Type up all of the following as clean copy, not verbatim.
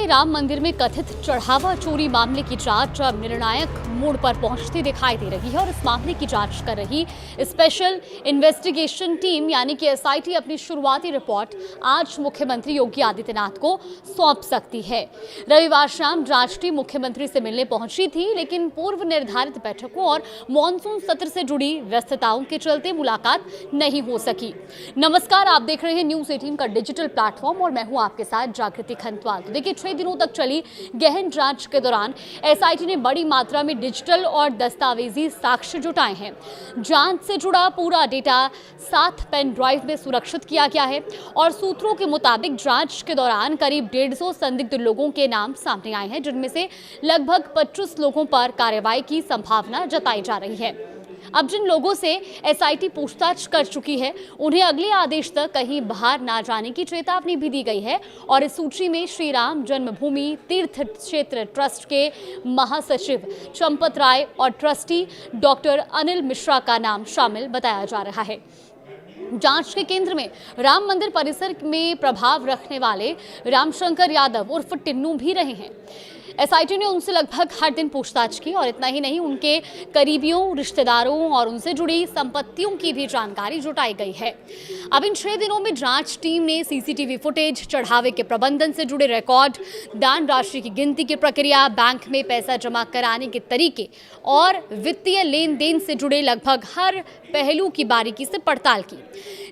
राम मंदिर में कथित चढ़ावा चोरी मामले की जांच अब निर्णायक मोड़ पर पहुंचती दिखाई दे रही है और इस मामले की जांच कर रही स्पेशल इन्वेस्टिगेशन टीम यानी कि एसआईटी अपनी शुरुआती रिपोर्ट आज मुख्यमंत्री योगी आदित्यनाथ को सौंप सकती है। रविवार शाम जांच टीम मुख्यमंत्री से मिलने पहुंची थी, लेकिन पूर्व निर्धारित बैठकों और मॉनसून सत्र से जुड़ी व्यस्तताओं के चलते मुलाकात नहीं हो सकी। नमस्कार, आप देख रहे हैं न्यूज़ 18 का डिजिटल प्लेटफॉर्म और मैं हूं आपके साथ जागृति खंतवाल। तो देखिए, 6 दिनों तक चली गहन जांच के दौरान एसआईटी ने बड़ी मात्रा में डिजिटल और दस्तावेजी साक्ष्य जुटाए हैं। जांच से जुड़ा पूरा डेटा 7 पेन ड्राइव में सुरक्षित किया गया है और सूत्रों के मुताबिक जांच के दौरान करीब 150 संदिग्ध लोगों के नाम सामने आए हैं, जिनमें से लगभग 25 लोगों पर कार्रवाई की संभावना जताई जा रही है। अब जिन लोगों से एसआईटी पूछताछ कर चुकी है, उन्हें अगले आदेश तक कहीं बाहर ना जाने की चेतावनी भी दी गई है और इस सूची में श्री राम जन्मभूमि तीर्थ क्षेत्र ट्रस्ट के महासचिव चंपत राय और ट्रस्टी डॉक्टर अनिल मिश्रा का नाम शामिल बताया जा रहा है। जांच के केंद्र में राम मंदिर परिसर में प्रभाव रखने वाले रामशंकर यादव उर्फ टिन्नू भी रहे हैं। एसआईटी ने उनसे लगभग हर दिन पूछताछ की और इतना ही नहीं, उनके करीबियों, रिश्तेदारों और उनसे जुड़ी संपत्तियों की भी जानकारी जुटाई गई है। अब इन 6 दिनों में जांच टीम ने सीसीटीवी फुटेज, चढ़ावे के प्रबंधन से जुड़े रिकॉर्ड, दान राशि की गिनती की प्रक्रिया, बैंक में पैसा जमा कराने के तरीके और वित्तीय लेन देन से जुड़े लगभग हर पहलू की बारीकी से पड़ताल की।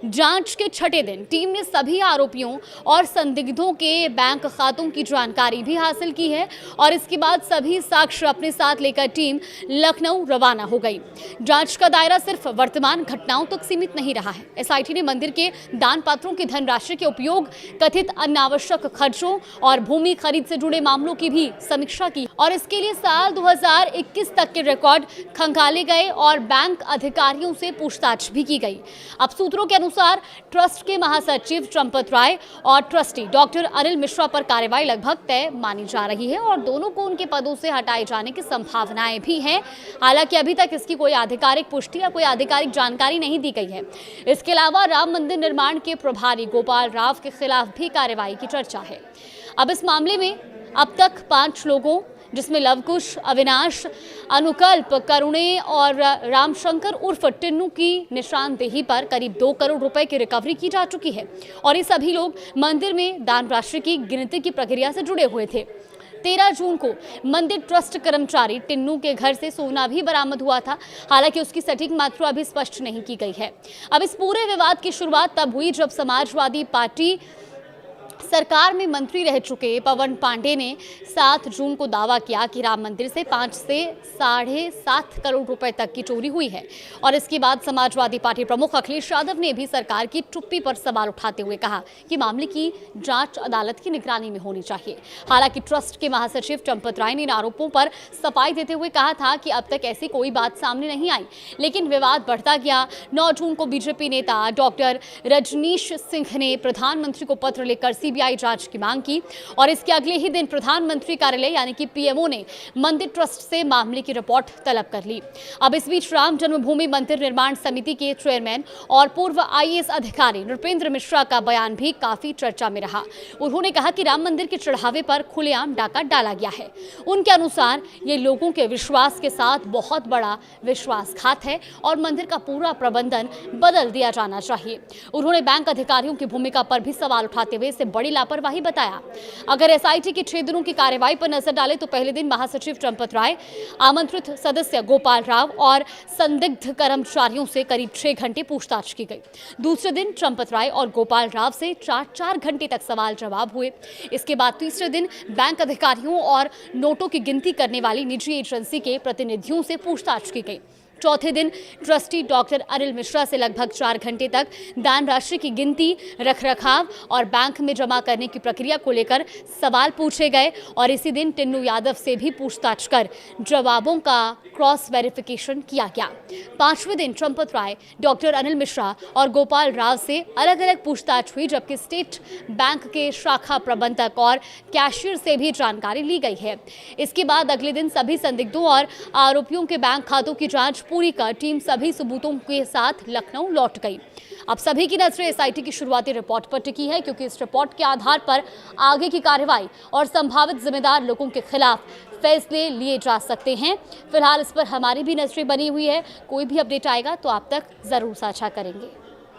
जांच के 6ठे दिन टीम ने सभी आरोपियों और संदिग्धों के बैंक खातों की जानकारी भी हासिल की है और इसके बाद सभी साक्ष्य अपने साथ लेकर टीम लखनऊ रवाना हो गई। जांच का दायरा सिर्फ वर्तमान घटनाओं तक सीमित नहीं रहा है। एसआईटी ने मंदिर के दान पात्रों की धनराशि के उपयोग, कथित अनावश्यक खर्चों और भूमि खरीद से जुड़े मामलों की भी समीक्षा की और इसके लिए साल 2021 तक के रिकॉर्ड खंगाले गए और बैंक अधिकारियों से पूछताछ भी की गई। अब सूत्रों के अनुसार ट्रस्ट के महासचिव चंपत राय और ट्रस्टी डॉक्टर अनिल मिश्रा पर कार्रवाई लगभग तय मानी जा रही है और दोनों को उनके पदों से हटाए जाने की संभावनाएं भी हैं। हालांकि अभी तक इसकी कोई आधिकारिक पुष्टि या कोई आधिकारिक जानकारी नहीं दी गई है। इसके अलावा राम मंदिर निर्माण के प्रभारी गोपाल राव के खिलाफ भी कार्रवाई की चर्चा है। अब इस मामले में अब तक 5 लोगों, जिसमें लवकुश, अविनाश, अनुकल्प, करुणे और रामशंकर उर्फ टिन्नू की निशानदेही पर करीब 2 करोड़ रुपए की रिकवरी की जा चुकी है और ये सभी लोग मंदिर में दान राशि की गिनती की प्रक्रिया से जुड़े हुए थे। 13 जून को मंदिर ट्रस्ट कर्मचारी टिन्नू के घर से सोना भी बरामद हुआ था। हालांकि उसकी सटीक मात्रा अभी स्पष्ट नहीं की गई है। अब इस पूरे विवाद की शुरुआत तब हुई जब समाजवादी पार्टी सरकार में मंत्री रह चुके पवन पांडे ने 7 जून को दावा किया कि राम मंदिर से 5 से 7.5 करोड़ रुपए तक की चोरी हुई है और इसके बाद समाजवादी पार्टी प्रमुख अखिलेश यादव ने भी सरकार की चुप्पी पर सवाल उठाते हुए कहा कि मामले की जांच अदालत की निगरानी में होनी चाहिए। हालांकि ट्रस्ट के महासचिव चंपत राय ने इन आरोपों पर सफाई देते हुए कहा था कि अब तक ऐसी कोई बात सामने नहीं आई, लेकिन विवाद बढ़ता गया। 9 जून को बीजेपी नेता डॉक्टर रजनीश सिंह ने प्रधानमंत्री को पत्र लिखकर सीबीआई जांच की मांग की और इसके अगले ही दिन प्रधानमंत्री कार्यालय यानी कि पीएमओ ने मंदिर ट्रस्ट से मामले की रिपोर्ट तलब कर ली। अब इस बीच राम जन्मभूमि मंदिर निर्माण समिति के चेयरमैन और पूर्व आईएएस अधिकारी नृपेंद्र मिश्रा का बयान भी काफी चर्चा में रहा। उन्होंने कहा कि राम मंदिर के चढ़ावे पर खुलेआम डाका डाला गया है। उनके अनुसार ये लोगों के विश्वास के साथ बहुत बड़ा विश्वासघात है और मंदिर का पूरा प्रबंधन बदल दिया जाना चाहिए। उन्होंने बैंक अधिकारियों की भूमिका पर भी सवाल उठाते हुए इसे बड़ी लापरवाही बताया। अगर एसआईटी की 6 दिनों की कार्रवाई पर नजर डाले तो पहले दिन महासचिव चंपत राय, आमंत्रित सदस्य गोपाल राव और संदिग्ध कर्मचारियों से करीब 6 घंटे पूछताछ की गई। दूसरे दिन चंपत राय और गोपाल राव से 4 घंटे तक सवाल जवाब हुए। इसके बाद तीसरे दिन बैंक अधिकारियों और नोटों की गिनती करने वाली निजी एजेंसी के प्रतिनिधियों से पूछताछ की गई। चौथे दिन ट्रस्टी डॉक्टर अनिल मिश्रा से लगभग 4 घंटे तक दान राशि की गिनती, रखरखाव और बैंक में जमा करने की प्रक्रिया को लेकर सवाल पूछे गए और इसी दिन टिन्नू यादव से भी पूछताछ कर जवाबों का क्रॉस वेरिफिकेशन किया गया। 5वें दिन चंपत राय, डॉक्टर अनिल मिश्रा और गोपाल राव से अलग अलग पूछताछ हुई, जबकि स्टेट बैंक के शाखा प्रबंधक और कैशियर से भी जानकारी ली गई है। इसके बाद अगले दिन सभी संदिग्धों और आरोपियों के बैंक खातों की जांच पूरी कर टीम सभी सबूतों के साथ लखनऊ लौट गई। अब सभी की नजरें एसआईटी की शुरुआती रिपोर्ट पर टिकी है, क्योंकि इस रिपोर्ट के आधार पर आगे की कार्रवाई और संभावित जिम्मेदार लोगों के खिलाफ फैसले लिए जा सकते हैं। फिलहाल इस पर हमारी भी नजरें बनी हुई है। कोई भी अपडेट आएगा तो आप तक जरूर साझा करेंगे।